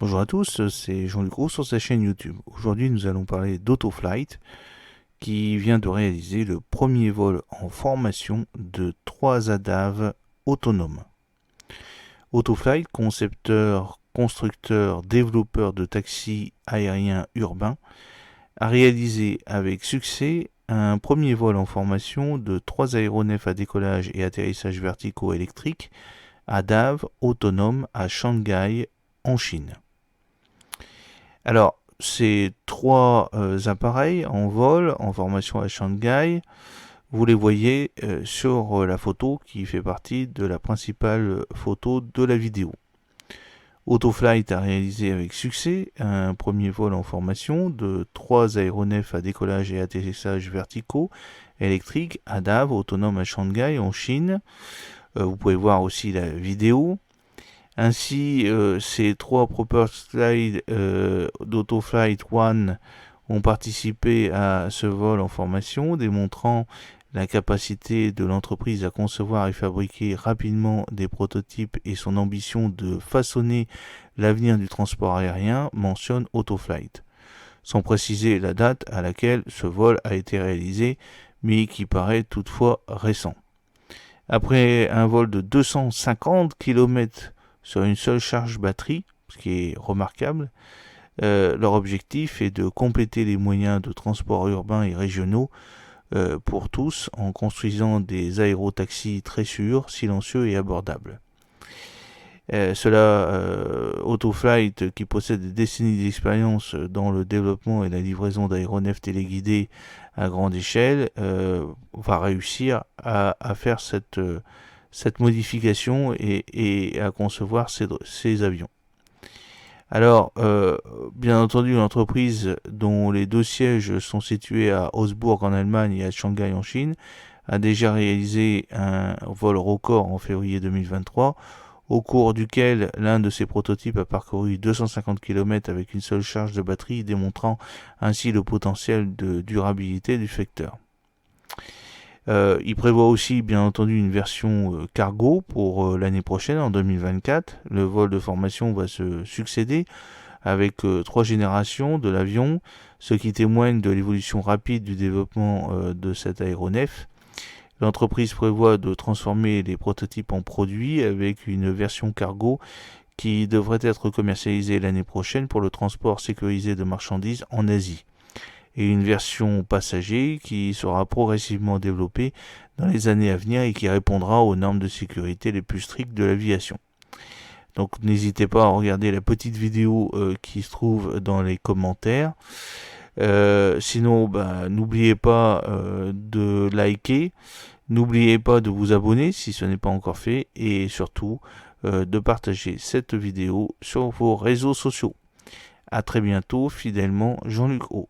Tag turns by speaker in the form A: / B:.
A: Bonjour à tous, c'est Jean-Luc Roux sur sa chaîne YouTube. Aujourd'hui, nous allons parler d'Autoflight qui vient de réaliser le premier vol en formation de 3 ADAV autonomes. Autoflight, concepteur, constructeur, développeur de taxis aériens urbains, a réalisé avec succès un premier vol en formation de 3 aéronefs à décollage et atterrissage verticaux électriques ADAV autonomes à Shanghai, en Chine. Alors, ces 3 appareils en vol, en formation à Shanghai, vous les voyez sur la photo qui fait partie de la principale photo de la vidéo. Autoflight a réalisé avec succès un premier vol en formation de 3 aéronefs à décollage et atterrissage verticaux électriques ADAV autonomes à Shanghai, en Chine. Vous pouvez voir aussi la vidéo. Ainsi, ces 3 prototypes d'Autoflight One ont participé à ce vol en formation, démontrant la capacité de l'entreprise à concevoir et fabriquer rapidement des prototypes et son ambition de façonner l'avenir du transport aérien, mentionne Autoflight, sans préciser la date à laquelle ce vol a été réalisé, mais qui paraît toutefois récent. Après un vol de 250 km sur une seule charge batterie, ce qui est remarquable, leur objectif est de compléter les moyens de transport urbains et régionaux pour tous en construisant des aérotaxis très sûrs, silencieux et abordables. Autoflight, qui possède des décennies d'expérience dans le développement et la livraison d'aéronefs téléguidés à grande échelle, va réussir à faire cette modification et à concevoir ces avions. Alors, bien entendu, l'entreprise, dont les 2 sièges sont situés à Augsbourg en Allemagne et à Shanghai en Chine, a déjà réalisé un vol record en février 2023, au cours duquel l'un de ses prototypes a parcouru 250 km avec une seule charge de batterie, démontrant ainsi le potentiel de durabilité du secteur. Il prévoit aussi, bien entendu, une version cargo pour l'année prochaine, en 2024. Le vol de formation va se succéder avec 3 générations de l'avion, ce qui témoigne de l'évolution rapide du développement de cet aéronef. L'entreprise prévoit de transformer les prototypes en produits avec une version cargo qui devrait être commercialisée l'année prochaine pour le transport sécurisé de marchandises en Asie, et une version passager qui sera progressivement développée dans les années à venir et qui répondra aux normes de sécurité les plus strictes de l'aviation. Donc n'hésitez pas à regarder la petite vidéo qui se trouve dans les commentaires. Sinon, n'oubliez pas de liker, n'oubliez pas de vous abonner si ce n'est pas encore fait, et surtout de partager cette vidéo sur vos réseaux sociaux. A très bientôt, fidèlement, Jean-Luc O.